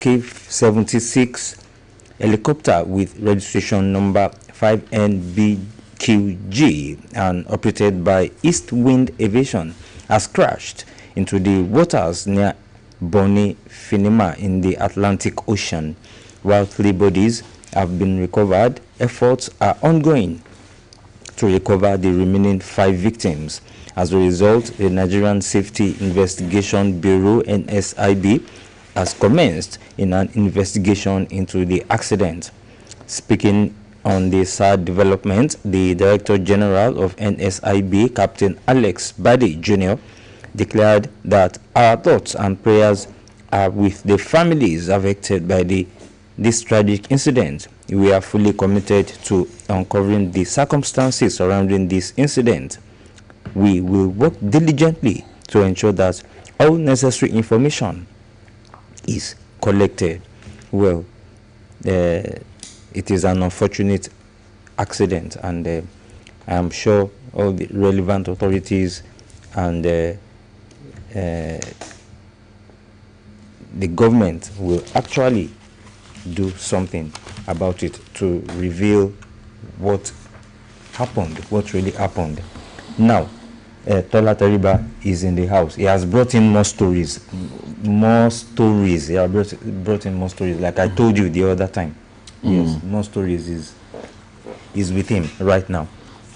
KF-76 helicopter with registration number 5NBQG and operated by East Wind Aviation has crashed into the waters near Bonny Finima in the Atlantic Ocean. While 3 bodies have been recovered, efforts are ongoing to recover the remaining 5 victims. As a result, the Nigerian Safety Investigation Bureau (NSIB) has commenced in an investigation into the accident. Speaking on the sad development, the Director General of NSIB, Captain Alex Bade Jr., declared that our thoughts and prayers are with the families affected by this tragic incident. We are fully committed to uncovering the circumstances surrounding this incident. We will work diligently to ensure that all necessary information is collected. Well, it is an unfortunate accident, and I'm sure all the relevant authorities and the government will actually do something about it to reveal what happened, what really happened. Now, Tola Teriba is in the house. He has brought in more stories. He has brought in more stories. Like I told you the other time. Yes, more stories is with him right now.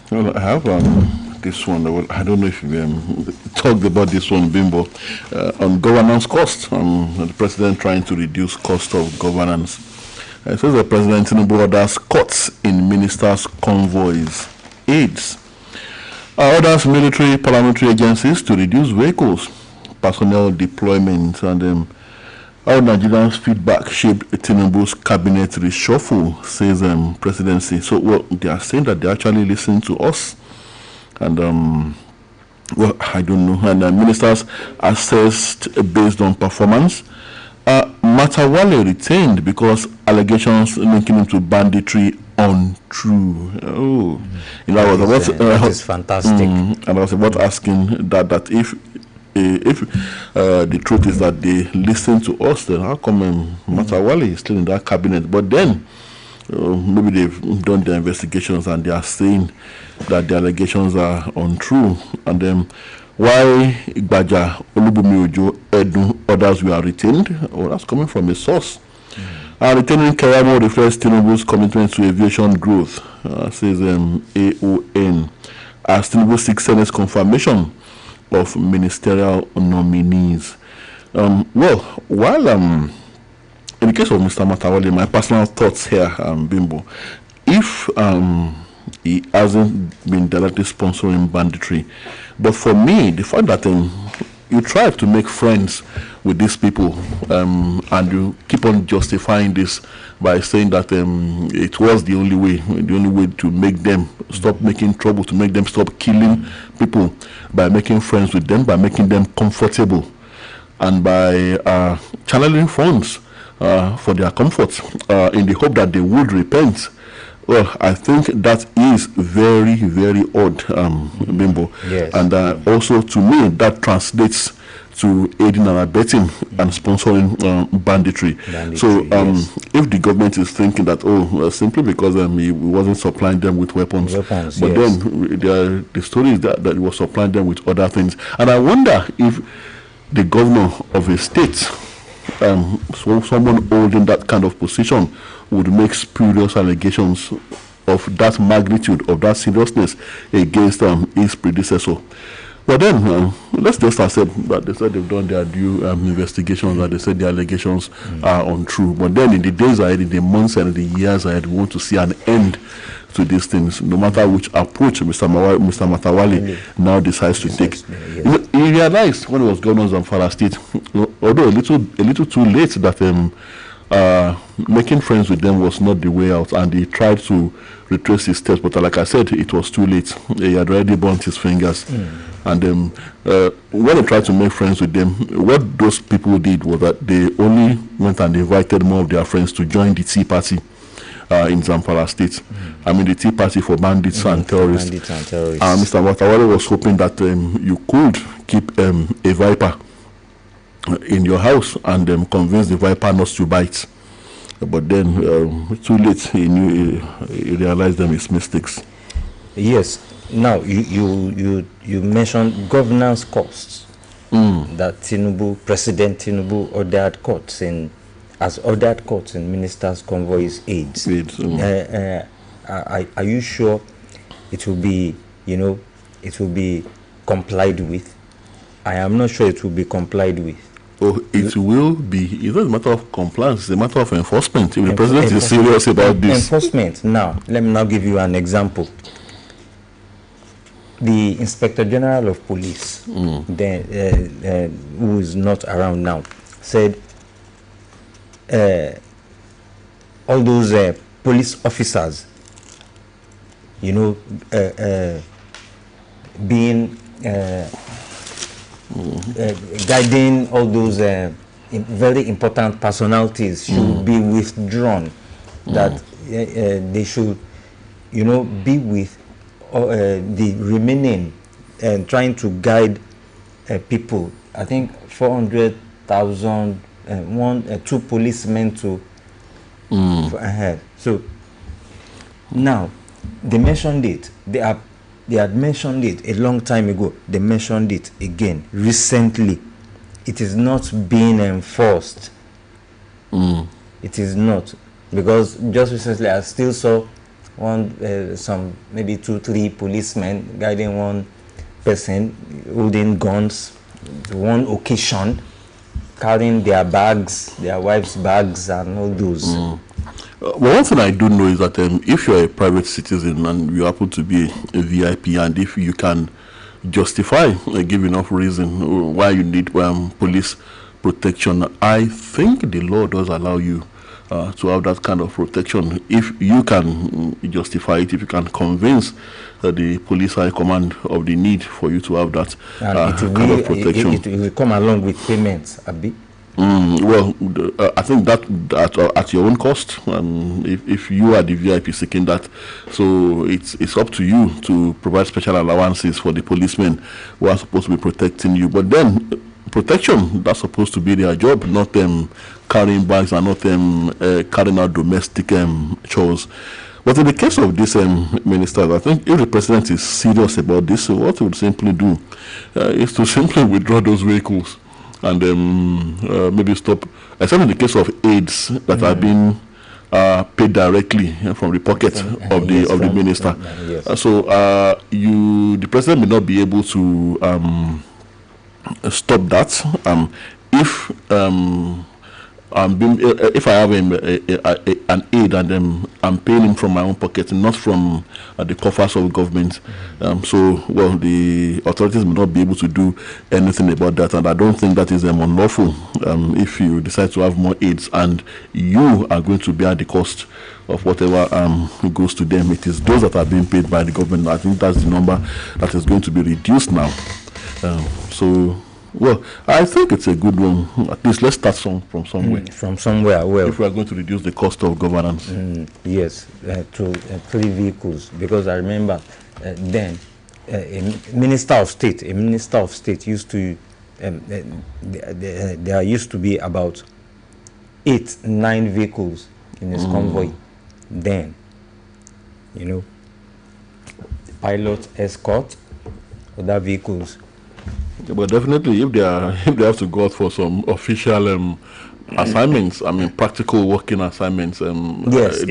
Well, I have this one. I don't know if you talked about this one, Bimbo, on governance cost. The president trying to reduce cost of governance. It says the president Tinubu orders cuts in ministers' convoys, aids. Orders military parliamentary agencies to reduce vehicles, personnel deployment, and how Nigerians' feedback shaped Tinubu's cabinet reshuffle, says presidency. So, well, they are saying that they actually listen to us, and well, I don't know. And ministers assessed based on performance. Matawale retained because allegations linking him to banditry untrue. Oh, that is fantastic. And I was about asking that if the truth is that they listen to us, then how come Matawale is still in that cabinet? But then maybe they've done their investigations and they are saying that the allegations are untrue, and then why Igbaja, Olubumi Ojo, Edu, others were retained? Oh, that's coming from a source. Retaining Kayamo reflects Tinubu's commitment to aviation growth, says AON, as Tinubu seeks Senate's confirmation of ministerial nominees. Well, while in the case of Mr. Matawale, my personal thoughts here, Bimbo, if he hasn't been directly sponsoring banditry, but for me, the fact that you try to make friends with these people, and you keep on justifying this by saying that it was the only way to make them stop making trouble, to make them stop killing people, by making friends with them, by making them comfortable, and by channeling funds for their comfort, in the hope that they would repent. Well, I think that is very, very odd, Bimbo. Yes. And also, to me, that translates to aiding and abetting and sponsoring banditry. So, yes. If the government is thinking that, simply because he wasn't supplying them with weapons, but yes. then the story is that he was supplying them with other things. And I wonder if the governor of a state, so someone holding that kind of position, would make spurious allegations of that magnitude, of that seriousness against his predecessor. But then, let's just accept that they said they've done their due investigations, that they said the allegations are untrue. But then in the days ahead, in the months and the years ahead, we want to see an end to these things, no matter which approach Mr. Matawale now decides to take. Yes. He realized when he was governor of Zamfara State, although a little too late, that making friends with them was not the way out, and he tried to retrace his steps, but like I said, it was too late. He had already burnt his fingers. And when he tried to make friends with them, what those people did was that they only went and invited more of their friends to join the Tea Party in Zamfara State. I mean, the Tea Party for bandits and terrorists. Mr. Matawale was hoping that you could keep a viper in your house and convince the viper not to bite. But then, too late, he realized them his mistakes. Yes. Now you mentioned governance costs that President Tinubu ordered courts in ministers' convoys aids. Are you sure it will be complied with? I am not sure it will be complied with. Oh, it will be. It's not a matter of compliance, it's a matter of enforcement. If the president is serious about this. Enforcement. Now, let me now give you an example. The Inspector General of Police, who is not around now, said all those police officers, being guiding all those very important personalities should be withdrawn. That they should, be with the remaining and trying to guide people. I think 400,000, two policemen to ahead. So now they mentioned it. They had mentioned it a long time ago. They mentioned it again recently. It is not being enforced. It is not, because just recently I still saw some maybe 2-3 policemen guiding one person holding guns, one occasion carrying their bags, their wife's bags and all those. Well, one thing I do know is that if you're a private citizen and you happen to be a VIP, and if you can justify give enough reason why you need police protection, I think the law does allow you to have that kind of protection if you can justify it, if you can convince the police high command of the need for you to have that kind of protection. It will come along with payments, Abi. Well, I think that at your own cost. If you are the VIP seeking that, so it's up to you to provide special allowances for the policemen who are supposed to be protecting you. But then, protection, that's supposed to be their job, not them carrying bags and not them carrying out domestic chores. But in the case of this ministers, I think if the president is serious about this, what he would simply do is to simply withdraw those vehicles and maybe stop, except in the case of aids that are being paid directly from the pocket of the minister. So the president may not be able to stop that if if I have an aid and I'm paying him from my own pocket, not from the coffers of government. The authorities may not be able to do anything about that, and I don't think that is unlawful. If you decide to have more aids and you are going to bear the cost of whatever goes to them, it is those that are being paid by the government. I think that's the number that is going to be reduced now. Well, I think it's a good one. At least let's start from somewhere. From somewhere. Well, if we are going to reduce the cost of governance. Yes, to 3 vehicles. Because I remember then a minister of state used to there used to be about 8-9 vehicles in his convoy. Then, pilot, escort, other vehicles. But definitely, if they have to go out for some official assignments, practical working assignments. Yes,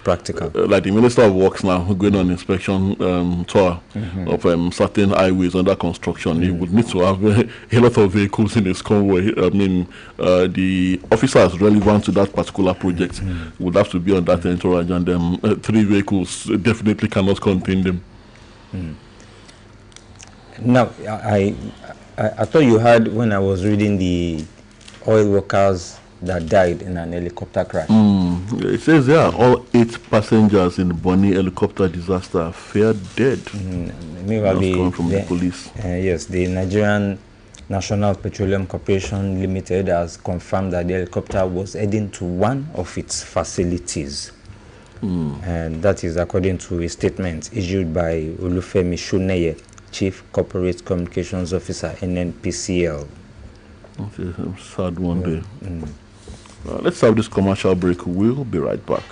practical. Like the Minister of Works now, going on inspection tour of certain highways under construction, he would need to have a lot of vehicles in his convoy. The officers relevant to that particular project would have to be on that entourage, and 3 vehicles definitely cannot contain them. Now, I thought you heard when I was reading the oil workers that died in an helicopter crash. It says there all 8 passengers in the Bonny helicopter disaster fell dead. Maybe coming from the police. Yes, the Nigerian National Petroleum Corporation Limited has confirmed that the helicopter was heading to one of its facilities. And that is according to a statement issued by Olufemi Shuneye, Chief Corporate Communications Officer, NNPCL. It's a sad one there. Let's have this commercial break. We'll be right back.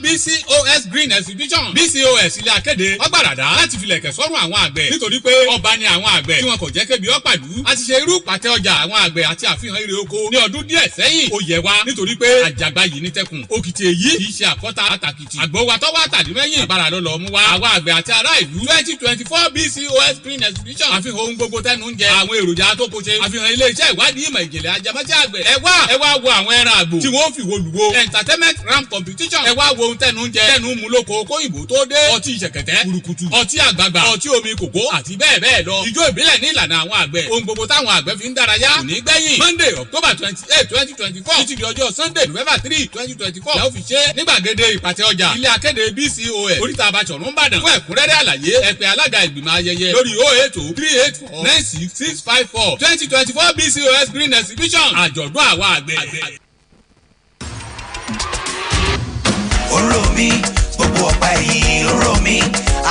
BCOS Green Exhibition BCOS ilé akéde ọgbàràdá láti filẹ̀kẹ̀ sọ́run àwọn àgbẹ̀ nítorí pé ọba ni àwọn àgbẹ̀ tí wọn kò jẹ́ kébi ọ̀pàdú a ti ṣe irú pàtẹ ọjà àwọn àgbẹ̀ àti àfihàn ire oko ní ọdún díẹ̀ sẹ́yìn ó yẹ wa nítorí pé àjàgbá yìí ní tẹkùn òkìtì èyí kì í ṣe àkọ́tà àtàkìtì àgbò wa tọ́wọ́ àtàdé mẹ́yìn àbára ló lọ mú wa àwọn àgbẹ̀ àti ará ìlú 2024 BCOS Green Exhibition àfihàn ohun gbogbo tẹnu ń jẹ àwọn èròjà tó kó ṣe àfihàn ilé-iṣẹ́ ìwádìí ìmọ̀ ìjìnlẹ̀ ajẹmọ́ṣẹ́ àgbẹ̀ ẹ wá wo àwọn ẹran àgbò tí wọ́n fi wo lùwo entertainment ram competition ẹ wá wo ohun tẹnu ń jẹ tẹnu mú lóko kóyìnbó tó dé ọtí ìṣẹ̀kẹ̀tẹ̀ kùrùkùtù ọtí àgbààgbà ọtí omi kòkó àti bẹ́ẹ̀ bẹ́ẹ̀ lọ ijó ìbílẹ̀ ní ìlànà àwọn àgbẹ̀ ohun gbogbo táwọn àgbẹ̀ fi ń dárayá kò ní gbẹ̀yìn Monday October 28 2024 títí di ọjọ́ Sunday November 3 2024 làwọn fi ṣe ní gbàgede ìpàtẹ ọjà ilé akéde BCOS oríta Abáṣọ̀run Ìbàdàn fún ẹ̀kúnrẹ́rẹ́ àlàyé ẹ pè alága ìgbìmọ̀ ayẹyẹ lórí 080 384 96654 2024 BCOS Green Exhibition àjọ̀dún àwọn àgbẹ̀. Oró mi gbogbo ọ̀pá ẹ̀yìn oró mi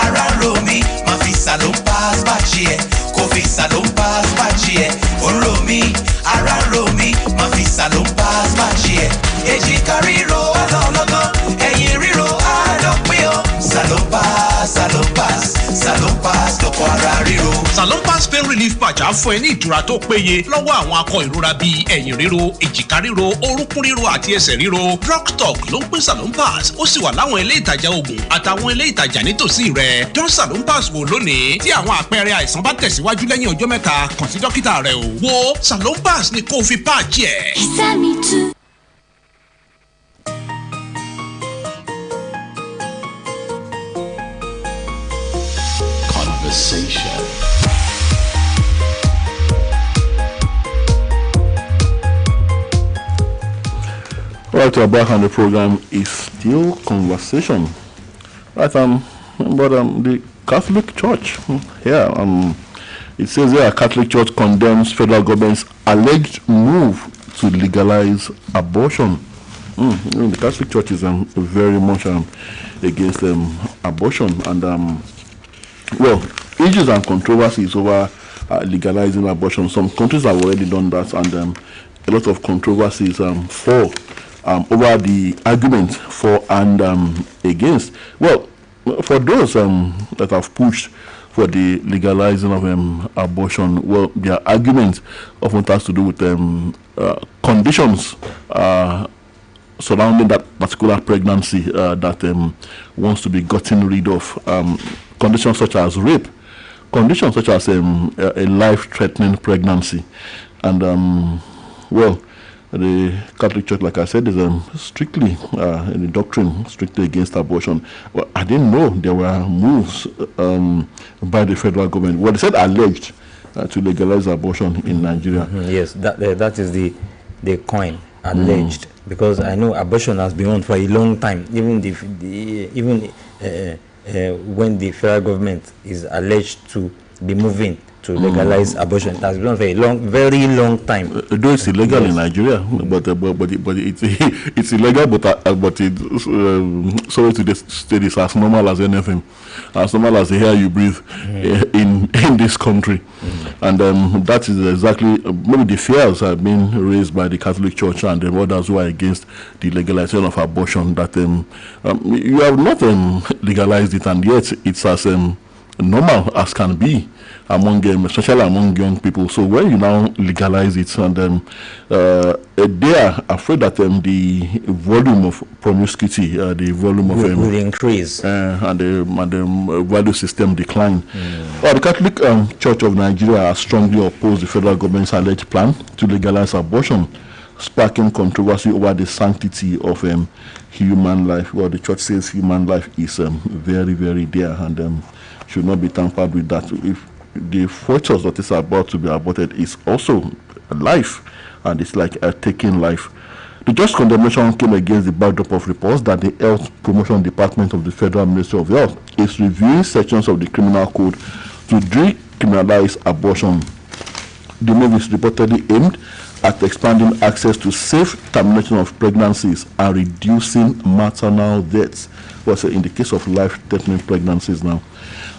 ara ro mi máa fi salon pass báàjì ẹ̀ kò fi salon pass báàjì ẹ̀ oró mi ara ro mi máa fi salon pass báàjì ẹ̀ èjìká ríro alọ́lọ́gán ẹ̀yìn ríro alọ́pẹ́ o salon pass lọ́kọ̀ ara ríro. Salon Pass pain relief patch á fún ẹ ní ìtura tó péye lọ́wọ́ àwọn akọ ìrora bíi ẹ̀yìn ríro èjìká ríro orúnkún ríro àti ẹsẹ̀ ríro. Drugstock ló ń pín Salon Pass ó sì wà láwọn ilé ìtajà oògùn àtàwọn ilé ìtajà nítòsí rẹ̀. dán Salon Pass wò lónìí tí àwọn àpẹẹrẹ àìsàn bá tẹ̀síwájú lẹ́yìn ọjọ́ mẹ́ta kàn sí dókítà rẹ̀ o. wo Salon Pass ni kó o fi patch ẹ̀. Conversation. Right, we're back on the program is still conversation. Right, but the Catholic Church here, it says here Catholic Church condemns federal government's alleged move to legalize abortion. The Catholic Church is very much against abortion, and well, issues and controversies over legalizing abortion. Some countries have already done that, and a lot of controversies for over the argument for and against. Well, for those that have pushed for the legalizing of abortion, well, their argument often has to do with conditions surrounding that particular pregnancy that wants to be gotten rid of. Conditions such as rape, conditions such as a life-threatening pregnancy, and well, the Catholic Church, like I said, is strictly in the doctrine strictly against abortion. Well, I didn't know there were moves by the federal government. Well, they said alleged to legalize abortion in Nigeria. Yes, that is the coin, alleged, because I know abortion has been on for a long time. Even when the federal government is alleged to be moving to legalize abortion, it has been on for a very long time. Though it's illegal in Nigeria, but it's illegal, but it's sorry to state, it's as normal as anything, as normal as the air you breathe in this country, and that is exactly maybe the fears have been raised by the Catholic Church and the others who are against the legalization of abortion, that you have not legalized it, and yet it's as normal as can be among them, especially among young people. So when you now legalize it, and they are afraid that the volume of promiscuity, the volume of will increase, and the value system decline. Well, the Catholic Church of Nigeria has strongly opposed the federal government's alleged plan to legalize abortion, sparking controversy over the sanctity of human life. Well, the church says human life is very, very dear, and should not be tampered with. That if the fetus that is about to be aborted is also life, and it's like taking life. The just condemnation came against the backdrop of reports that the Health Promotion Department of the Federal Ministry of Health is reviewing sections of the criminal code to decriminalize abortion. The move is reportedly aimed at expanding access to safe termination of pregnancies and reducing maternal deaths. Was in the case of life-threatening pregnancies now.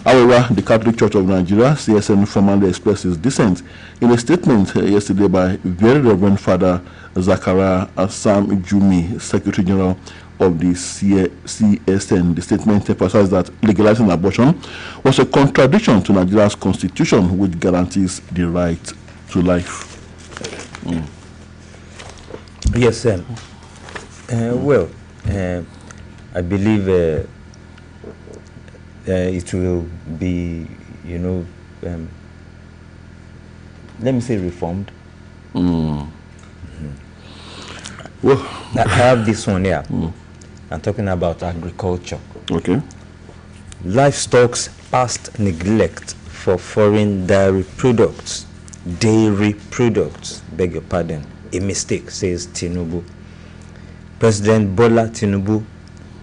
However, the Catholic Church of Nigeria, CSN, formally expressed its dissent in a statement yesterday by Very Reverend Father Zachariah Sam Jumi, Secretary General of the CSN. The statement emphasized that legalizing abortion was a contradiction to Nigeria's constitution, which guarantees the right to life. Yes, well, I believe it will be, let me say reformed. Well, I have this one here. I'm talking about agriculture. Okay. Livestock's past neglect for foreign dairy products, beg your pardon, a mistake, says Tinubu. President Bola Tinubu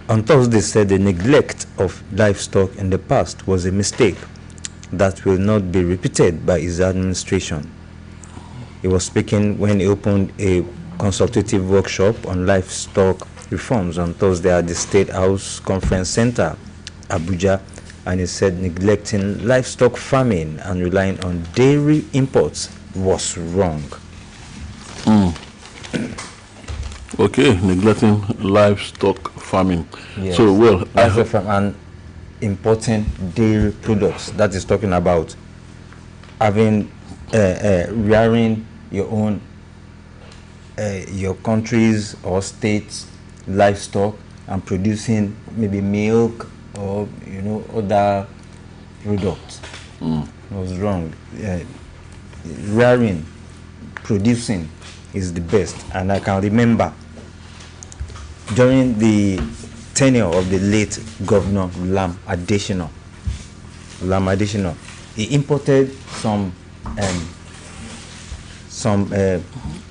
on Thursday said the neglect of livestock in the past was a mistake that will not be repeated by his administration. He was speaking when he opened a consultative workshop on livestock reforms on Thursday at the State House Conference Center, Abuja, and he said neglecting livestock farming and relying on dairy imports was wrong. Okay, neglecting livestock farming. Yes. So, well, livestock farm and importing dairy products. That is talking about having rearing your own your country's or state's livestock and producing maybe milk or other products. Was wrong. Rearing, producing is the best. And I can remember during the tenure of the late Governor Lam Adesina, he imported some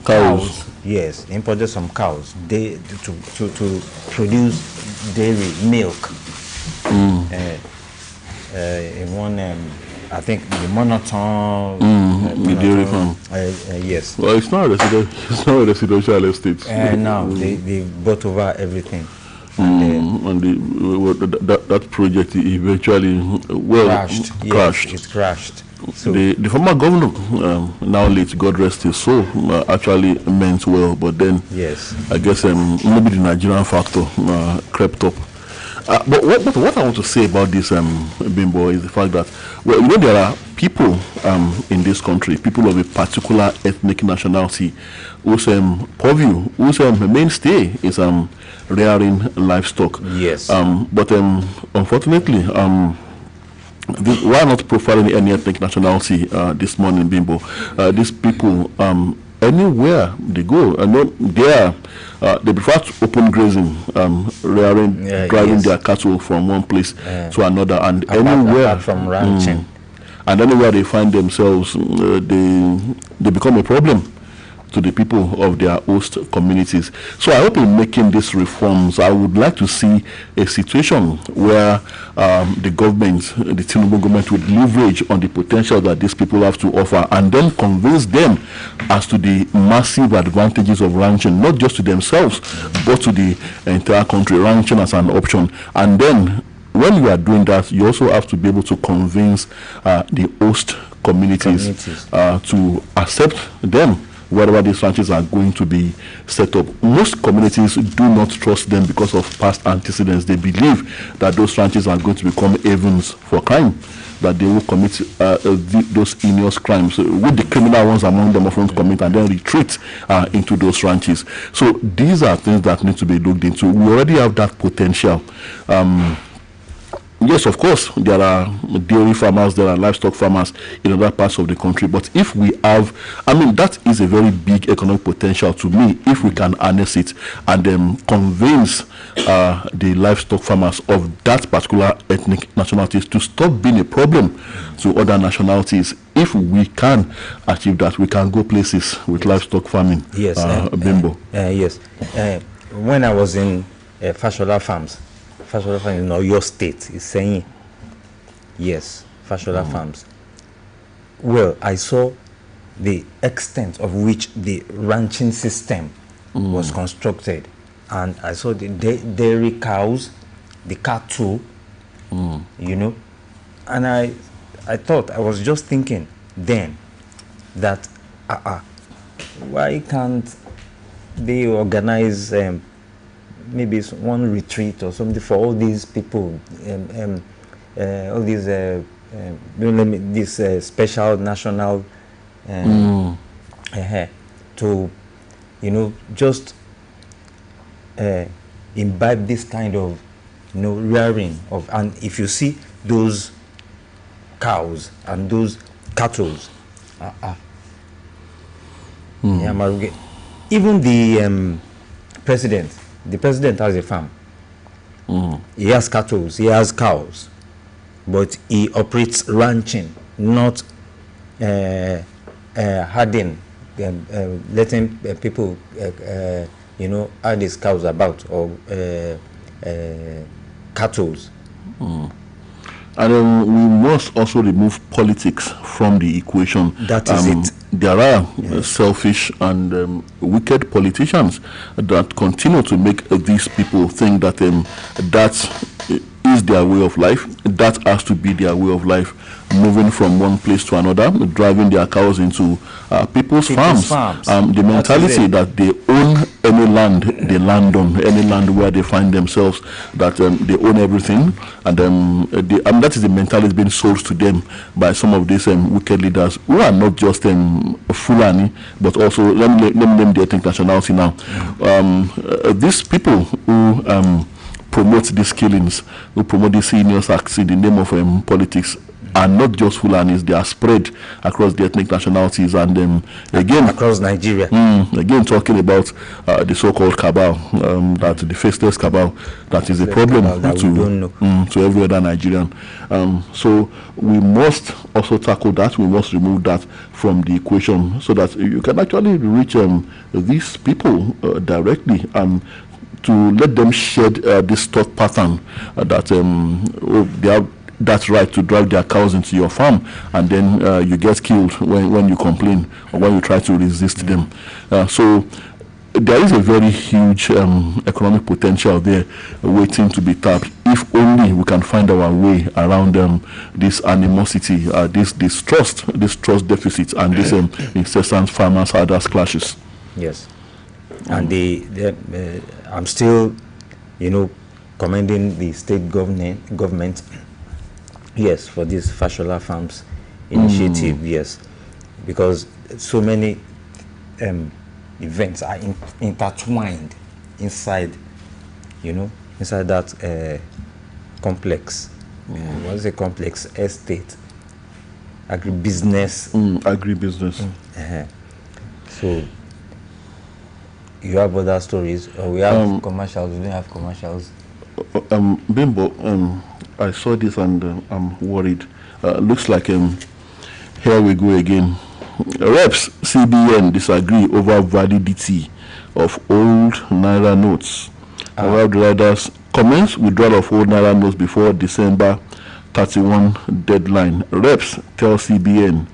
cows. Yes, he imported some cows to produce dairy milk. In one, I think the monotone. The dairy farm. Yes. Well, it's not a residential estate. No, they bought over everything. And that project eventually crashed. Yes, it crashed. So the former governor, now late, God rest his soul, actually meant well, but then yes, I guess maybe the Nigerian factor crept up. But what I want to say about this, Bimbo, is the fact that, well, there are people in this country, people of a particular ethnic nationality, whose purview, whose mainstay is rearing livestock. Yes. But unfortunately, why not profiling any ethnic nationality this morning, Bimbo? These people, anywhere they go, I know they prefer to open grazing, rearing, driving their cattle from one place to another, and anywhere from ranching, and anywhere they find themselves, they become a problem to the people of their host communities. So I hope in making these reforms, I would like to see a situation where the government, the Tinubu government, would leverage on the potential that these people have to offer and then convince them as to the massive advantages of ranching, not just to themselves, but to the entire country, ranching as an option. And then when you are doing that, you also have to be able to convince the host communities. To accept them wherever these ranches are going to be set up. Most communities do not trust them because of past antecedents. They believe that those ranches are going to become havens for crime, that they will commit those heinous crimes, with the criminal ones among them often commit and then retreat into those ranches. So these are things that need to be looked into. We already have that potential. Yes, of course, there are dairy farmers, there are livestock farmers in other parts of the country. But if we have, that is a very big economic potential to me, if we can harness it and convince the livestock farmers of that particular ethnic nationalities to stop being a problem to other nationalities. If we can achieve that, we can go places with livestock farming. Yes, Bimbo. Yes. When I was in Fashola Farms, in your state is saying yes, Fashola Farms. Well, I saw the extent of which the ranching system was constructed. And I saw the dairy cows, the cattle, you know, and I thought, I was just thinking then that why can't they organize maybe one retreat or something for all these people, all these this special national to, you know, just imbibe this kind of, you know, rearing of. And if you see those cows and those cattle, even the president has a farm. He has cattle, he has cows, but he operates ranching, not herding, letting people you know, herd these cows about, or cattle. And we must also remove politics from the equation. That is it. There are selfish and wicked politicians that continue to make these people think that that is their way of life. That has to be their way of life, moving from one place to another, driving their cows into people's farms. The mentality that they own any land they land on, any land where they find themselves, that they own everything, and that is the mentality being sold to them by some of these wicked leaders who are not just Fulani, but also, let me name the ethnic nationality now. These people who promote these killings, who promote these heinous acts in the name of politics, are not just Fulanis. They are spread across the ethnic nationalities, and again across Nigeria. Again, talking about the so-called cabal, that the faceless cabal, that is a problem to every other Nigerian. So we must also tackle that. We must remove that from the equation, so that you can actually reach these people directly, and to let them shed this thought pattern that they have that right to drive their cows into your farm, and then you get killed when you complain or when you try to resist them. So there is a very huge economic potential there waiting to be tapped, if only we can find our way around this animosity, this trust deficit, and this incessant farmers-herders clashes. Yes. And I'm still, you know, commending the state government, yes, for this Fashola Farms initiative, yes, because so many events are intertwined inside, you know, inside that complex. What's a complex? Estate, agribusiness. So you have other stories, or we have commercials. We don't have commercials. Bimbo, I saw this and I'm worried. Looks like here we go again. Reps CBN disagree over validity of old Naira notes. While the riders commence withdrawal of old Naira notes before December 31 deadline. Reps tell CBN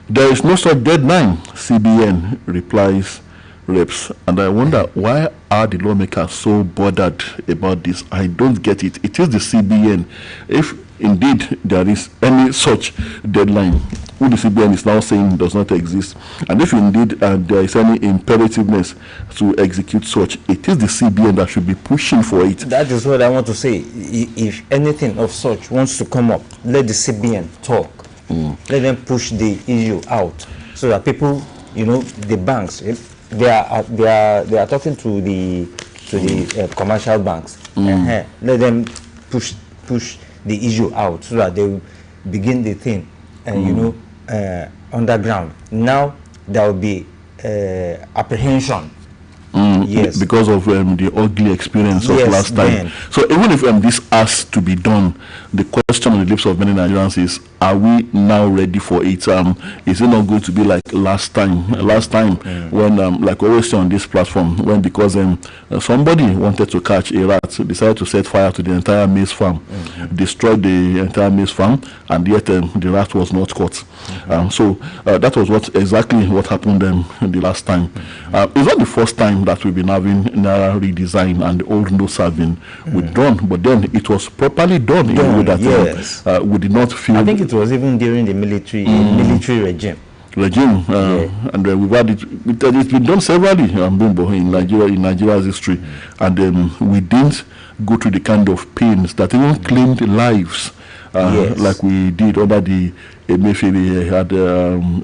there is no such deadline. CBN replies reps, and I wonder, why are the lawmakers so bothered about this? I don't get it. It is the CBN. If indeed there is any such deadline, who the CBN is now saying does not exist, and if indeed there is any imperativeness to execute such, it is the CBN that should be pushing for it. That is what I want to say. If anything of such wants to come up, let the CBN talk. Let them push the issue out, so that people, you know, the banks, they are talking to the commercial banks. Let them push the issue out, so that they will begin the thing, you know, underground. Now there will be apprehension. Yes. Because of the ugly experience of Yes, last time. then. So even if this has to be done, the question on the lips of many Nigerians is: are we now ready for it? Is it not going to be like last time? Last time when, like we always say on this platform, when because somebody wanted to catch a rat, decided to set fire to the entire maize farm, destroyed the entire maize farm, and yet the rat was not caught. So that was exactly what happened the last time. It's not the first time that we've been having Naira redesign and the old notes have been withdrawn, but then it was properly done in a way that we did not feel. I think it was even during the military regime. And we've had it's been done severally in Nigeria's history, and we didn't go through the kind of pains that even claimed lives like we did under the Emefiele had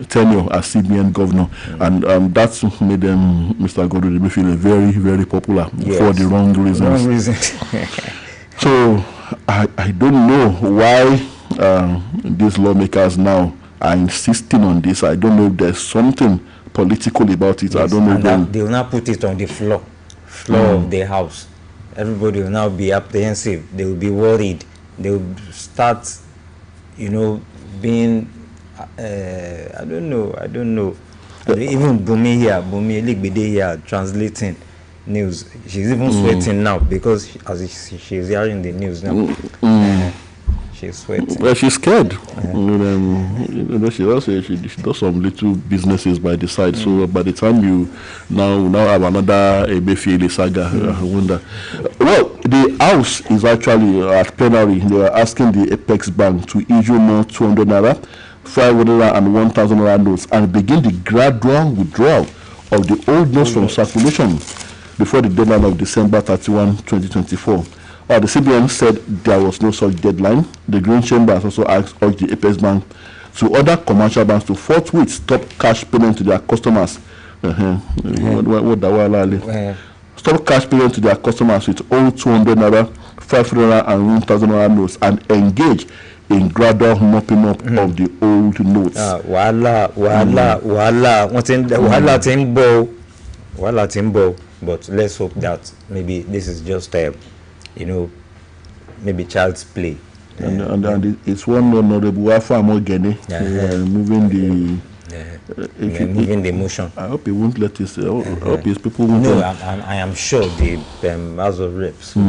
tenure as CBN governor, and that's made Mr. Godwin Emefiele very, very popular for the wrong reasons. So I don't know why these lawmakers now are insisting on this. I don't know if there's something political about it. I don't know. And they will now put it on the floor of the house. Everybody will now be apprehensive. They will be worried. They will start, being, I don't know. Even Bumi here, translating news. She's even sweating now because she's hearing the news now. She's sweating. Well, she's scared. She does some little businesses by the side. So by the time you now have another Emefiele saga, I wonder. Well, the House is actually at plenary. They are asking the Apex Bank to issue more 200 naira, 500 and 1,000 naira notes and begin the gradual withdrawal of the old notes from circulation before the deadline of December 31, 2024. The CBN said there was no such deadline. The Green Chamber has also urged the Apex Bank to order commercial banks to forthwith stop cash payment to their customers. Stop cash payment to their customers with all 200 naira, 500 and 1,000 naira notes and engage in gradual mopping up of the old notes. But let's hope that maybe this is just maybe child's play. And it's one honorable Alpha Mogene moving the moving the motion. I hope he won't let this. I hope his people won't. No, I am sure the House of Reps. I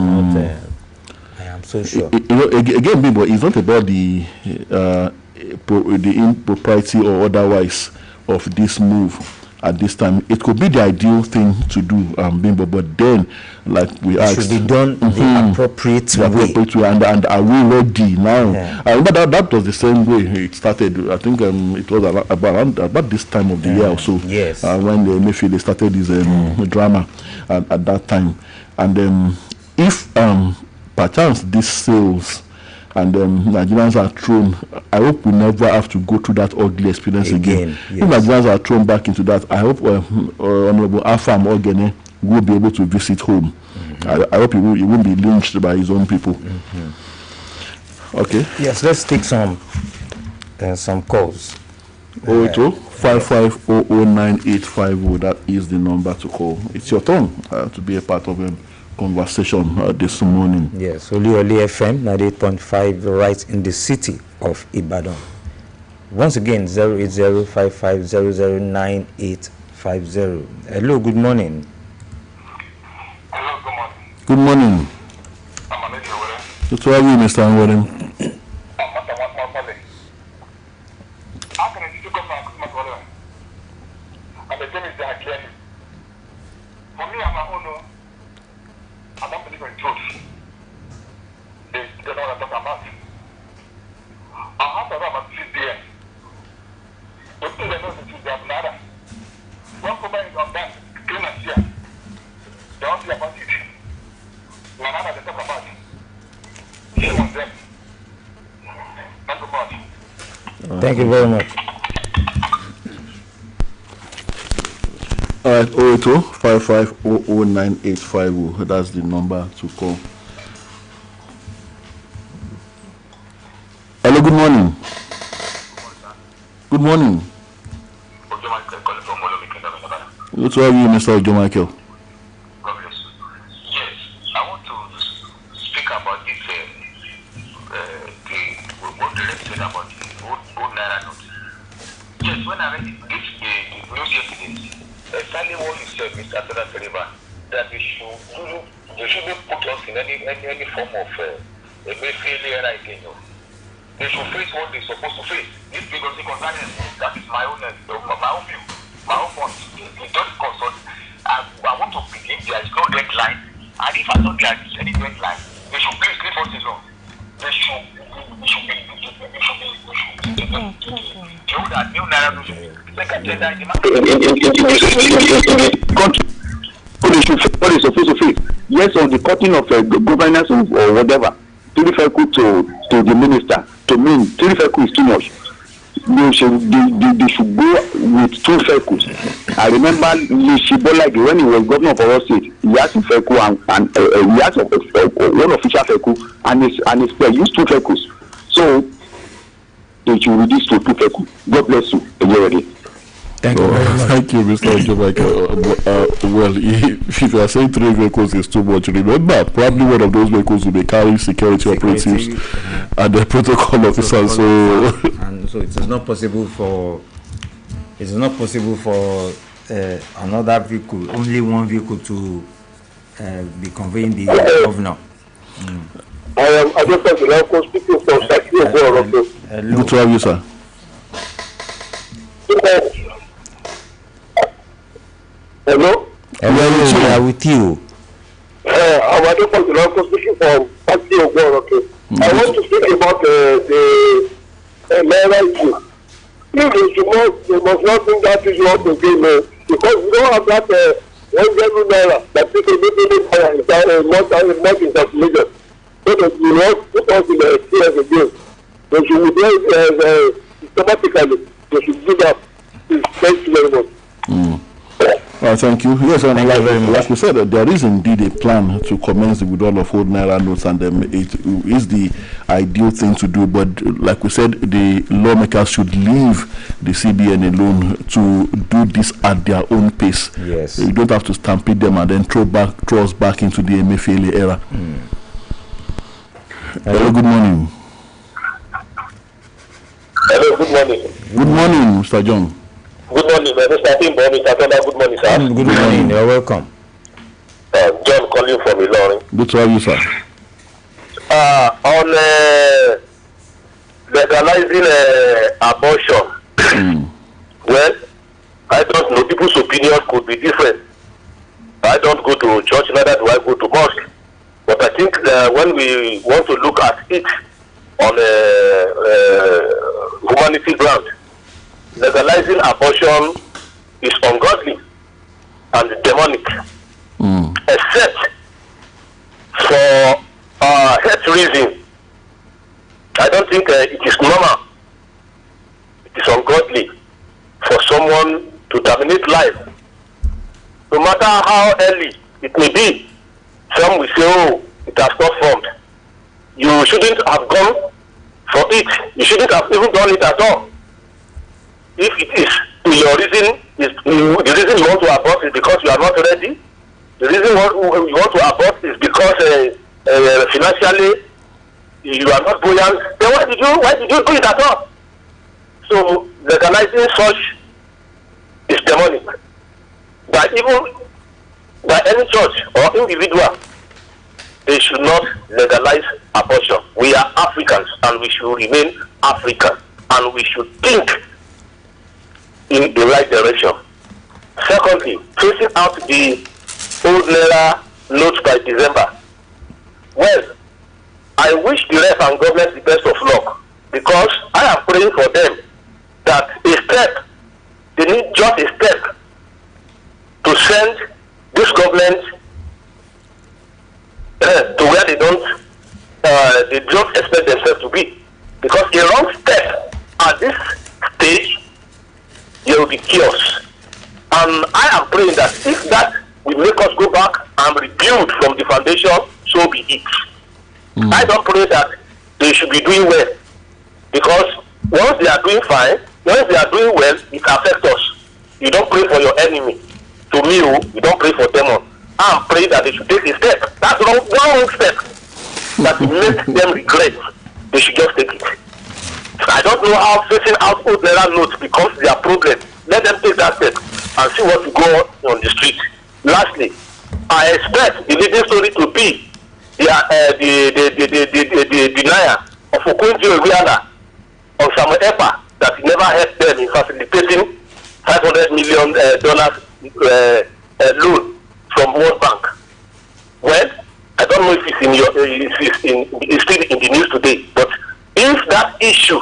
am so sure. Again, but it's not about the impropriety or otherwise of this move. At this time, it could be the ideal thing to do, Bimbo, but then, like we asked, should be done the appropriate way. And are we ready now? I remember that was the same way it started. I think it was about this time of the year or so. Yes. When the Emefiele started his drama at that time, and if perchance this sales and Nigerians are thrown, I hope we never have to go through that ugly experience again. Yes. If Nigerians are thrown back into that, I hope Honorable Afam Ogene will be able to visit home. I hope he won't be lynched by his own people. Okay. Yes, let's take some calls. 080-5500-9850. That is the number to call. It's your turn to be a part of conversation this morning. Yes, Oluyole FM 98.5 right in the city of Ibadan. Once again, 080-5500-9850. Hello, good morning. Hello, good morning. Good morning. I'm Oluyole. Good to have you, Mr. Anwere. How can I still come from Christmas holiday? And the thing is they are clear. For me, I'm my own. I don't believe in truth. They don't know what I'm talking about. I have to have a CDM. But they don't know the truth. They have nada. One woman is on that, clean and share. They don't see about it. Nada they talk about. Shame on them. Thank you much. Thank you very much. All right, 080-5500-9850. That's the number to call. Hello, good morning. Good morning. Good to have you, Mr. Ojo Michael. about this, what the rest said about the old Naira notes. Yes, when I read the news yesterday, exactly what you said, Mr. Toda Seriba, that they shouldn't put us in any form of a failure again. They should face what they're supposed to face. This because the concern, that is my own view, my own point. It doesn't consult. I want to believe there is no deadline, and if I thought there is any deadline, they should please leave us alone. They should that new narrative. What is supposed to face? Yes, on the cutting of the governance or whatever, 35 to the minister. To me, 35 is too much. They should go with 2 circles. I remember Shibolagi when he was governor of our state, he has a circle and he has one official circle and his player used 2 circles. So they should reduce to 2 circles. God bless you. Thank you very much. Thank you, Mr. Ojobake. Well, if you are saying 3 vehicles is too much, remember, probably one of those vehicles will be carrying security operatives and the protocol officers. So it is not possible for another vehicle, only one vehicle to be conveying the governor. I just want to now speaking for good to have you, sir. Hello? Hello, we are with you. I just want to now speaking for Party of God, okay? I want to speak about the Naira issue. They must not bring that issue up again, because we don't have that 100 Naira that people need not in calculation. So that you not put us in the CS again. They should be systematically. They should do that. Thank you very much. Well, thank you. Yes, and like we said, there is indeed a plan to commence the withdrawal of old Naira notes, and it is the ideal thing to do. But like we said, the lawmakers should leave the CBN alone to do this at their own pace. Yes, you don't have to stampede them and then throw us back into the Emefiele era. Hello, good morning. Hello, good morning. Good morning, Mr. John. Good morning, Mr. Timbo, Mr. Toda. Good morning, sir. Good morning. You're welcome. John calling from Ilorin. Good to have you, sir. On legalizing abortion, well, I don't know. People's opinion could be different. I don't go to church, neither do I go to mosque. But I think when we want to look at it on humanity ground, legalizing abortion is ungodly and demonic, except for health reason. I don't think it is normal. It is ungodly for someone to terminate life, no matter how early it may be. Some will say, "Oh, it has not formed." You shouldn't have gone for it. You shouldn't have even done it at all. If it is your reason, the reason you want to abort is because you are not ready. The reason you want to abort is because financially you are not buoyant. Then why did you do it at all? So legalizing such is demonic. By any church or individual, they should not legalize abortion. We are Africans and we should remain African, and we should think in the right direction. Secondly, phasing out the old Naira notes by December. Well, I wish the ref and government the best of luck, because I am praying for them that a step, they need just a step to send this government to where they don't expect themselves to be. Because a wrong step at this stage, there will be chaos. And I am praying that if that will make us go back and rebuild from the foundation, so be it. I don't pray that they should be doing well, because once they are doing fine, once they are doing well, it affects us. You don't pray for your enemy. To me, you don't pray for them. I am praying that they should take a step. That's one wrong step. that will make them regret, they should just take it. I don't know how facing out old naira notes becomes their problem. Let them take that step and see what will go on the street. Lastly, I expect the leading story to be the denier of Okunjo Iweala of Samuel Ekpa that he never helped them in facilitating $500 million loan from World Bank. Well, I don't know if it's it's still in the news today, but if that issue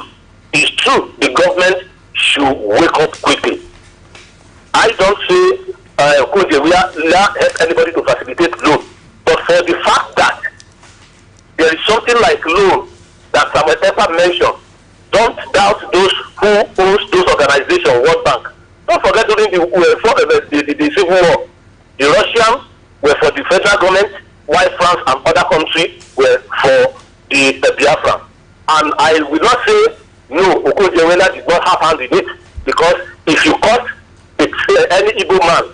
is true, the government should wake up quickly. I don't say we are not help anybody to facilitate loan, but for the fact that there is something like loan that Samuel Ekpa mentioned, don't doubt those who owns those organizations, World Bank. Don't forget during the Civil War, the Russians were for the federal government, while France and other countries were for the Biafra. And I will not say no, Okunjo Iweala did not have hand in it, because if you cut any Igbo man,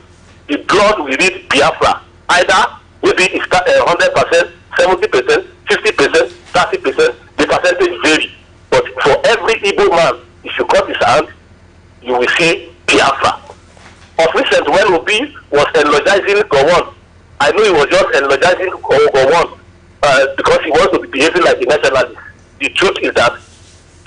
the blood will read Biafra. Either maybe it's 100%, 70%, 50%, 30%, the percentage vary. But for every Igbo man, if you cut his hand, you will see Biafra. Of recent, when Obi was eulogizing Gowon, I know he was just eulogizing Gowon because he wants to be behaving like a nationalist. The truth is that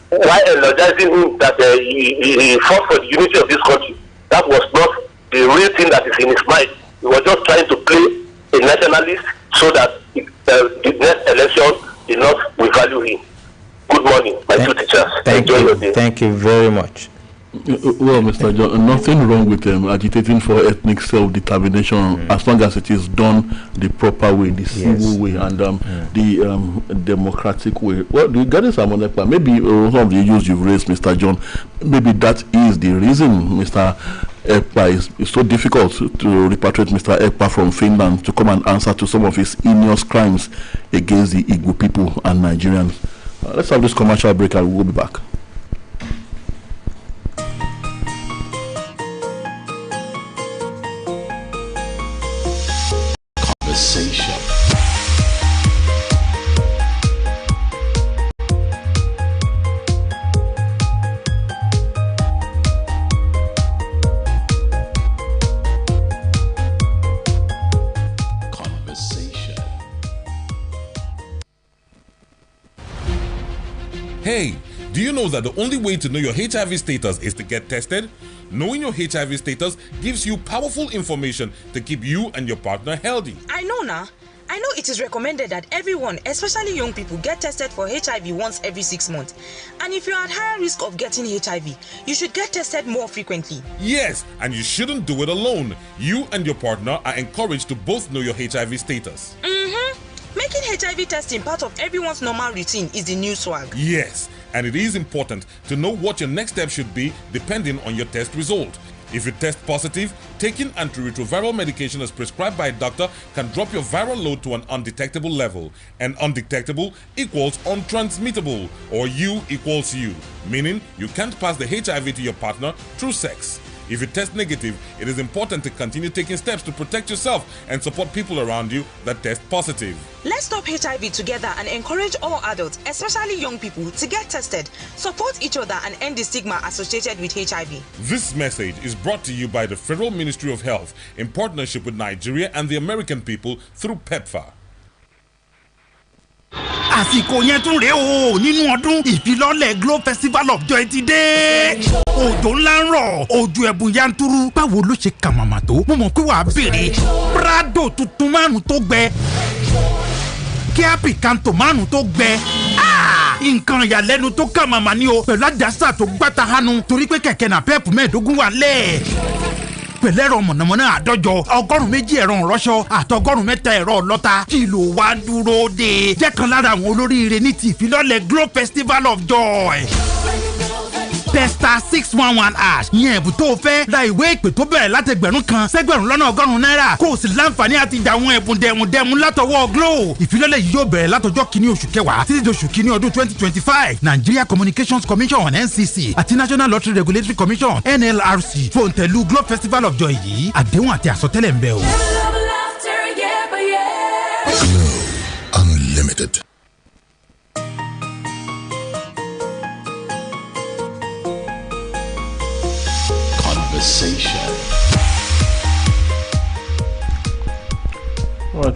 while eulogizing him that he fought for the unity of this country, that was not the real thing that is in his mind. He was just trying to play a nationalist so that the next election did not revalue him. Good morning, my two teachers. Enjoy your day. Thank you very much. Well, Mr. John, nothing wrong with agitating for ethnic self-determination as long as it is done the proper way, the civil way, and the democratic way. Well, regarding Samuel Ekpa, maybe some of the issues you've raised, Mr. John, maybe that is the reason Mr. Ekpa is so difficult to repatriate Mr. Ekpa from Finland to come and answer to some of his heinous crimes against the Igbo people and Nigerians. Let's have this commercial break and we'll be back. Hey, do you know that the only way to know your HIV status is to get tested? Knowing your HIV status gives you powerful information to keep you and your partner healthy. I know now. I know it is recommended that everyone, especially young people, get tested for HIV once every 6 months. And if you're at higher risk of getting HIV, you should get tested more frequently. Yes, and you shouldn't do it alone. You and your partner are encouraged to both know your HIV status. Making HIV testing part of everyone's normal routine is the new swag. Yes, and it is important to know what your next step should be depending on your test result. If you test positive, taking antiretroviral medication as prescribed by a doctor can drop your viral load to an undetectable level. And undetectable equals untransmittable, or U equals U, meaning you can't pass the HIV to your partner through sex. If you test negative, it is important to continue taking steps to protect yourself and support people around you that test positive. Let's stop HIV together and encourage all adults, especially young people, to get tested, support each other, and end the stigma associated with HIV. This message is brought to you by the Federal Ministry of Health in partnership with Nigeria and the American people through PEPFAR. àsìkò yẹn tún rèé o nínú ọdún ìfilọ́lẹ̀ Glow Festival of Joy ti dé. Òjò ńlá ń rọ̀, òjò ẹ̀bùn yanturu. Báwo ló ṣe kàmàmà tó? Mo mọ̀ pé wàá béèrè Prado tuntun 5 tó gbẹ. Kia Picanto 5 tó gbẹ. Nǹkan ìyàlẹ́nu tó kàmàmà ni o. Pẹ̀lú àjàsà tó gbàtà hánu torí pé kẹ̀kẹ́ náà pẹ́ẹ̀pù 15 wà lẹ̀. Pẹ̀lú ẹ̀rọ mọ̀nàmọ́ná 100, 200 ẹ̀rọ ìrọṣọ àti 300 ẹ̀rọ ọlọ́ta kí ló wá dúró dé. Jẹ́ kan lára àwọn olóríire ní ti ìfilọ́lẹ̀ Glow Festival of Joy. Testa 611# yẹn ẹ̀bùn tó o fẹ́ ra ìwé ìpè tó bẹ̀rẹ̀ láti ẹgbẹ̀rún kan sẹ́gbẹ̀rún lọ́nà 100 náírà kó o sì láǹfààní àti ìjà àwọn ẹ̀bùn dẹ̀mùdẹ̀mù látọwọ́ Glow. Ìfilọ́lẹ̀ yìí yóò bẹ̀rẹ̀ látọjọ́ kìíní oṣù kẹwàá títí di oṣù kìíní ọdún 2025. Nigeria Communications Commission NCC àti National Lottery Regulatory Commission NLRC fòǹtẹ̀lù Glow Festival of Joy yìí àdéhùn àti àsọtẹ́lẹ̀ ń bẹ o. Glow Unlimited.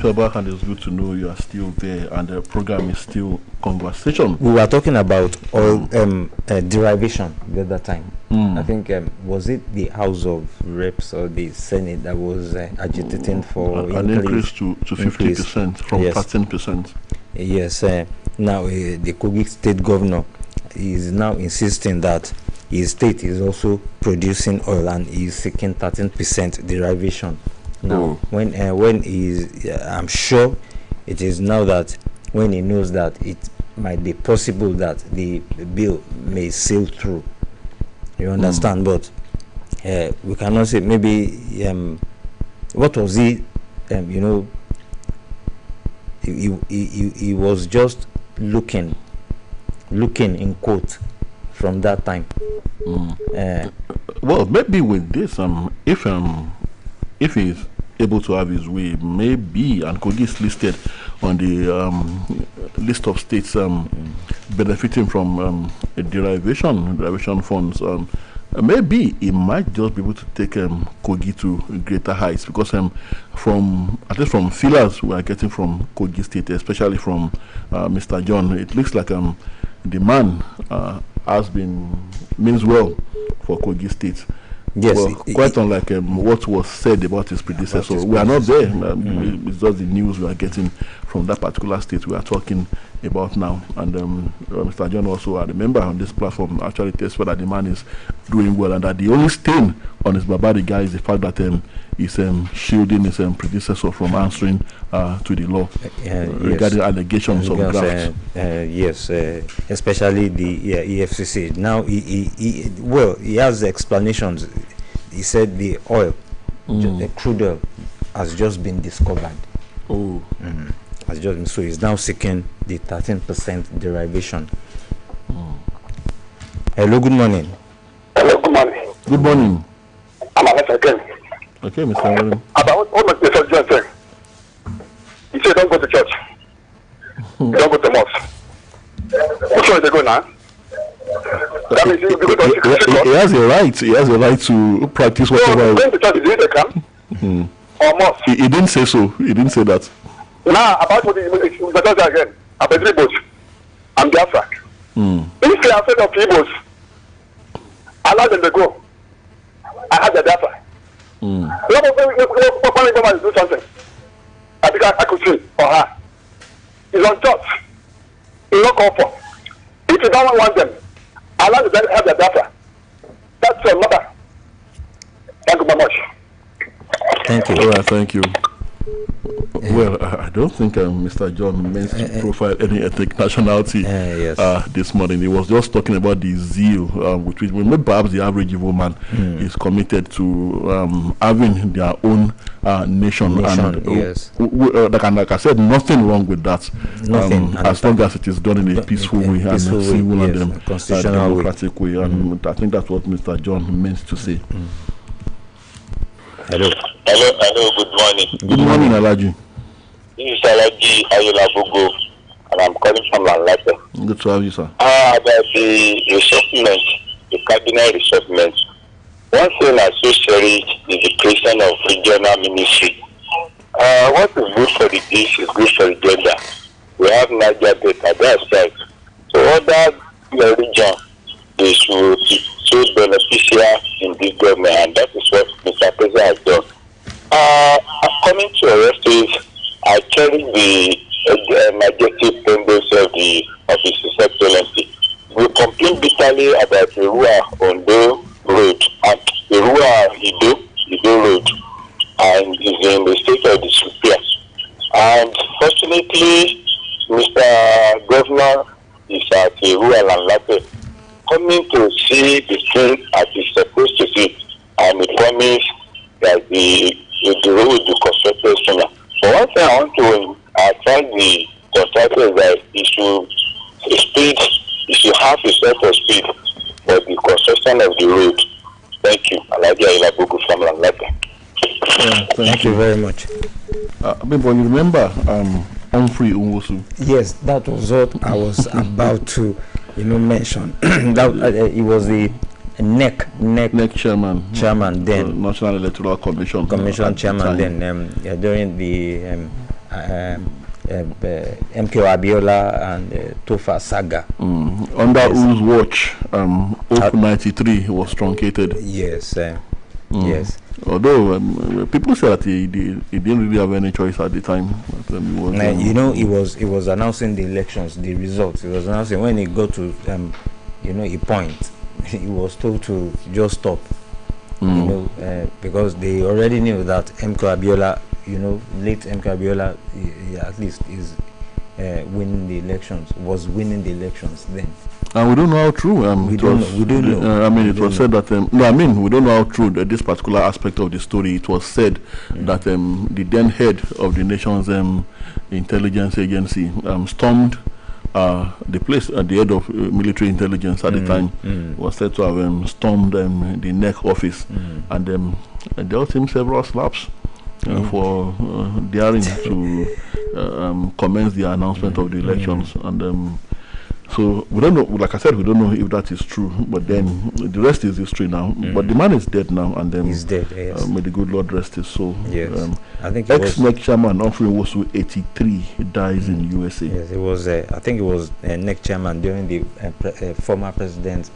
Abakan, it's good to know you are still there and the program is still conversation. We were talking about oil derivation the other time. I think was it the House of Reps or the Senate that was agitating for an increase to 50% from 13%. Yes. Now the Kogi State Governor is now insisting that his state is also producing oil and is seeking 13% derivation. Now, when he's, I'm sure it is now that when he knows that it might be possible that the bill may sail through. You understand? But we cannot say maybe what was he? He was just looking in quote from that time. Well, maybe with this, if he's able to have his way, maybe, and Kogi is listed on the list of states benefiting from derivation funds, maybe he might just be able to take Kogi to greater heights, because from at least from feelers we are getting from Kogi State, especially from Mr. John, it looks like the man means well for Kogi State. Yes, well, quite unlike what was said about his predecessor. We are not there. It's just the news we are getting from that particular state we are talking about now. And Mr. John also, I remember on this platform, actually testified that the man is doing well, and that the only stain on his Babari guy is the fact that he's shielding his predecessor from answering to the law regarding allegations of graft. Yes, especially the EFCC. Now, he has explanations. He said the oil, the crude oil, has just been discovered. Has just been, so he's now seeking the 13% derivation. Hello, good morning. Hello, good morning. Good morning. I'm Alex again. Okay, Mr. Warren. About what Mr. John said. He said, don't go to church. Don't go to mosque. Which one is they go now? That means you go to he has a right. He has a right to practice whatever. Going to church, is it a camp? Or mosque? He didn't say so. He didn't say that. Now, about what Mr. John said again. About Igbos. I'm Biafra. If they are afraid of Igbos, allow them to go. I have the Biafra. When government do something, I think I could see for her. It's on church. It's not called for. If you don't want them, allow them to have the data. That's your mother. Thank you very much. Thank you. All right, thank you. Well, I don't think Mr. John meant to profile any ethnic nationality this morning. He was just talking about the zeal with which maybe perhaps the average Igbo man is committed to having their own nation. And yes. Like I said, nothing wrong with that. Nothing. As long as it is done in a peaceful way and civil and democratic way. And I think that's what Mr. John meant to say. Hello, good morning. Good morning, Alaji. This is Alaji Ayolabogo, and I'm calling from Lanlata. Good to have you, sir. About the reshufflement, the cabinet reshufflement. One thing I so cherish is the creation of regional ministry. What is good for the East is good for the gender. We have Niger Delta, that's right. So other region, they should be so beneficial in this government, and that is what Mr. President has done. Coming to your state, I cherish the energetic members of His Excellency. We complain bitterly about the Rua-Ondo Road and the Rua-Ido Road, and is in the state of disrepair. And fortunately, Mr. Governor is at the Rua-Lanlate, coming to see the thing as he's supposed to see, and he promised that the road will be constructed sooner. But one thing I want to advise the contractor is that he should have a set of speed for the construction of the road. Thank you. Alaji Ayolabogo from Lanlata. Thank you very much. But you remember Humphrey Unwosu? Yes, that was what I was about to mention. That he was the NEC chairman then, National Electoral Commission chairman then, during the MK Abiola and Tofa Saga. Under whose watch OP 93 was truncated. Yes. Yes. Although people say that he didn't really have any choice at the time. But, he was announcing the elections, the results. He was announcing when he got to a point. He was told to just stop. Because they already knew that MK Abiola, late MK Abiola, at least is winning the elections. Was winning the elections then. And we don't know how true. We don't know. It was said that. We don't know how true this particular aspect of the story. It was said that the then head of the nation's intelligence agency stormed the place at the head of military intelligence at the time. Was said to have stormed the NEC office and dealt him several slaps for daring to commence the announcement of the elections. And so we don't know. Like I said, we don't know if that is true. But then the rest is history now. But the man is dead now, and then he's dead. Yes. May the good Lord rest his soul. Yes. I think ex-NEC chairman Humphrey Wosu, 83, dies in USA. Yes, it was. I think it was NEC chairman during the former president,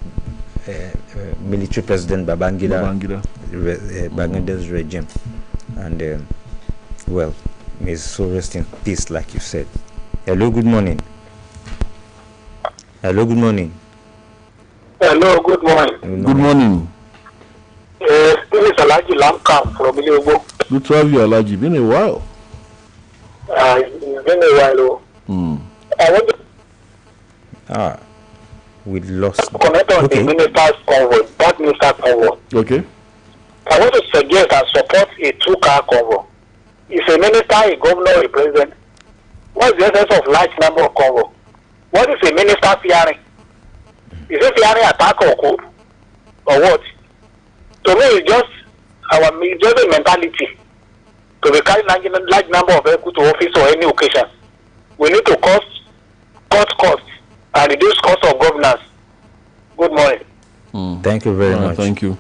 military president Babangida's regime, and may his soul rest in peace, like you said. Hello, good morning. Hello, good morning. Hello, good morning. Good morning. This is Alaji Lamka from Oluyole. Good to have you, Alaji. Been a while. It's been a while. I want to... we lost... comment on the minister's convoy, that minister's convoy. Okay. I want to suggest and support a two-car convoy. If a minister, a governor, a president, what is the essence of large number of convoy? What is a minister fearing? Is it fearing attack or coup? Or what? To me, it's just a mentality to be carrying a large number of vehicles to office or any occasion. We need to cut costs and reduce cost of governance. Good morning. Thank you very much. Thank you.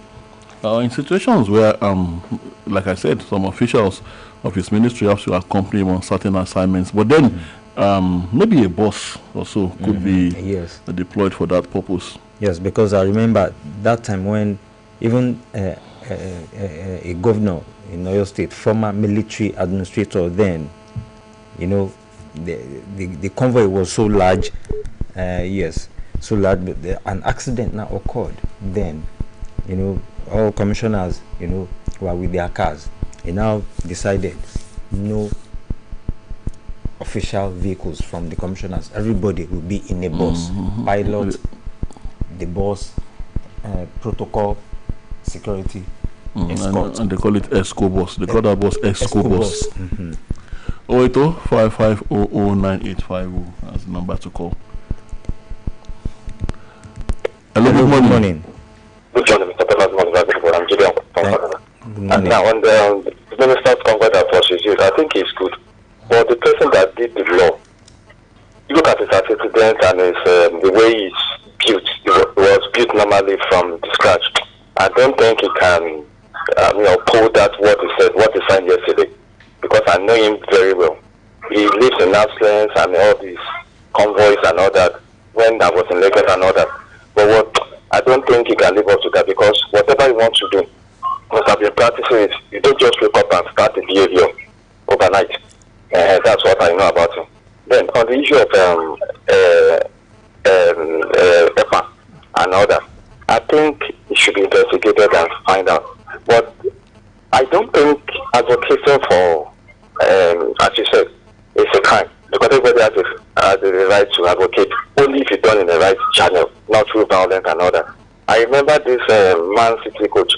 In situations where, like I said, some officials of his ministry have to accompany him on certain assignments, but then maybe a boss also could be deployed for that purpose. Yes, because I remember that time when even a governor in Oyo State, former military administrator then, the convoy was so large, so large, but an accident now occurred then. All commissioners, were with their cars. He now decided no official vehicles from the commissioners. Everybody will be in a bus. Pilot, the boss, protocol, security, escort. And they call it ESCO bus. They call that bus ESCO bus. 080-5500-9850. That's the number to call. Hello, good morning. Good morning, Mr. President. I'm Gideon. And now, on the minister's convoy that was used, I think it's good. But the person that did the law, you look at his antecedents and the way it's built. It was built normally from scratch. I don't think he can, pull that what he signed yesterday, because I know him very well. He lives in absence and all these convoys and all that. When I was in Lagos and all that, but I don't think he can live up to that, because whatever he wants to do must have been practicing it. You don't just wake up and start the behavior overnight. That's what I know about him. Then on the issue of EPA and all that, I think it should be investigated and find out. But I don't think advocating for, as you said, it's a crime, because everybody has the right to advocate, only if it's done in the right channel, not through violence and all that. I remember this Man City coach,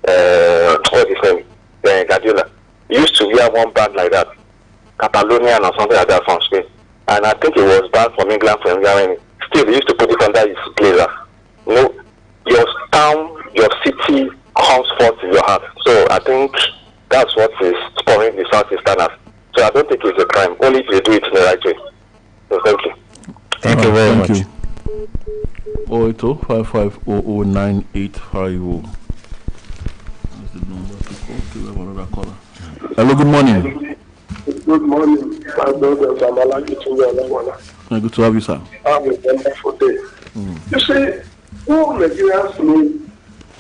what's his name, Guardiola. He used to wear one band like that, Catalonian or something like that from Spain. And I think it was banned from England for wearing it. Still, he used to put it under his blazer. Your town, your city comes first in your heart. So I think that's what is spurring the Southeasterners. So I don't think it's a crime, only if they do it in the right way. So thank you. Thank you very much. 080-5500-9850. That's the number to call. Okay, we have another caller. Hello, good morning. Good morning, my brothers. I'm Alagi Tunga. Good to have you, sir. Have a wonderful day. You see, all Nigerians need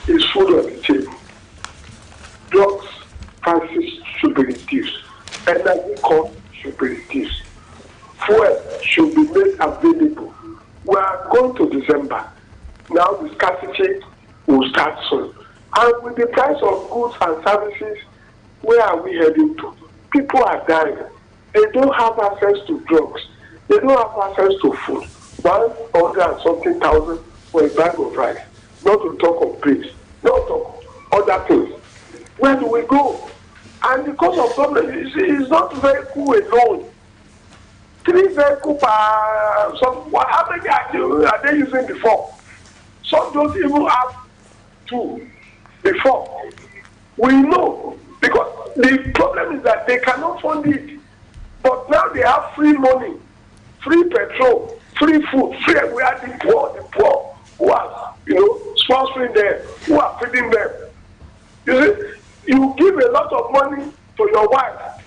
is food on the table. Drugs prices should be reduced. Energy costs should be reduced. Fuel should be made available. We are going to December. Now the scarcity will start soon. And with the price of goods and services, where are we heading to? People are dying. They don't have access to drugs. They don't have access to food. 100 and something thousand for a bag of rice. Not to talk of pigs. Not to talk other things. Where do we go? And because of government, you see, it's not vehicle alone. 3 vehicles per some. How many are they using before? Some don't even have 2 before. We know because the problem is that they cannot fund it. But now they have free money, free petrol, free food, free. We are the poor who are, sponsoring them, who are feeding them. You see, you give a lot of money to your wife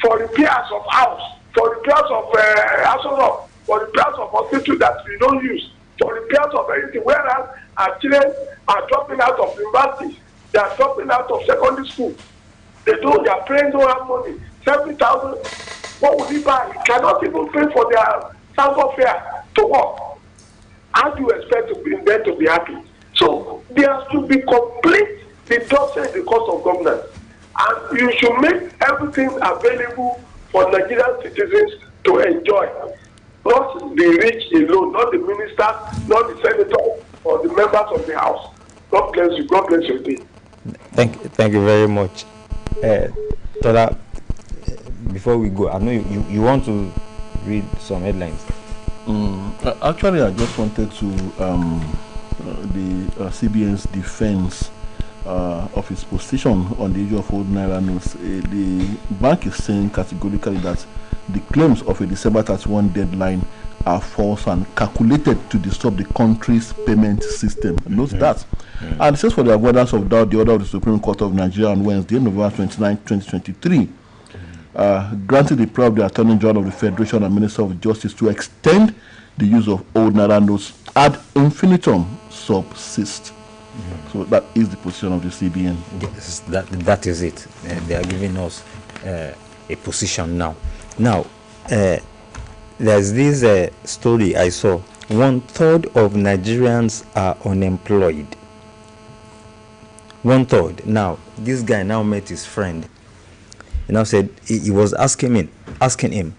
for repairs of house, for repairs of house, for repairs of hospital that we don't use, for repairs of anything. Whereas our children are dropping out of universities, they are dropping out of secondary school. Their parents don't have money. 70,000. What would he buy? He cannot even pay for their sample fare to work. How do you expect them to be happy? So there has to be complete reduction in the cost of governance. And you should make everything available for Nigerian citizens to enjoy. Not the rich alone, not the minister, not the senator, or the members of the house. God bless you. God bless your day. Thank you very much. Tola, before we go, I know you want to read some headlines. Actually, I just wanted to the CBN's defense of its position on the issue of old Naira notes. The bank is saying categorically that the claims of a December 31 deadline are false and calculated to disturb the country's payment system. Note that. And it says, for the avoidance of doubt, the order of the Supreme Court of Nigeria on Wednesday, November 29, 2023, granted the power of the Attorney General of the Federation and Minister of Justice to extend the use of old Naira notes ad infinitum subsist. So that is the position of the CBN. Yes, that is it. They are giving us a position now. Now, there's this story I saw. 1/3 of Nigerians are unemployed. 1/3. Now, this guy now met his friend. He now said he was asking him,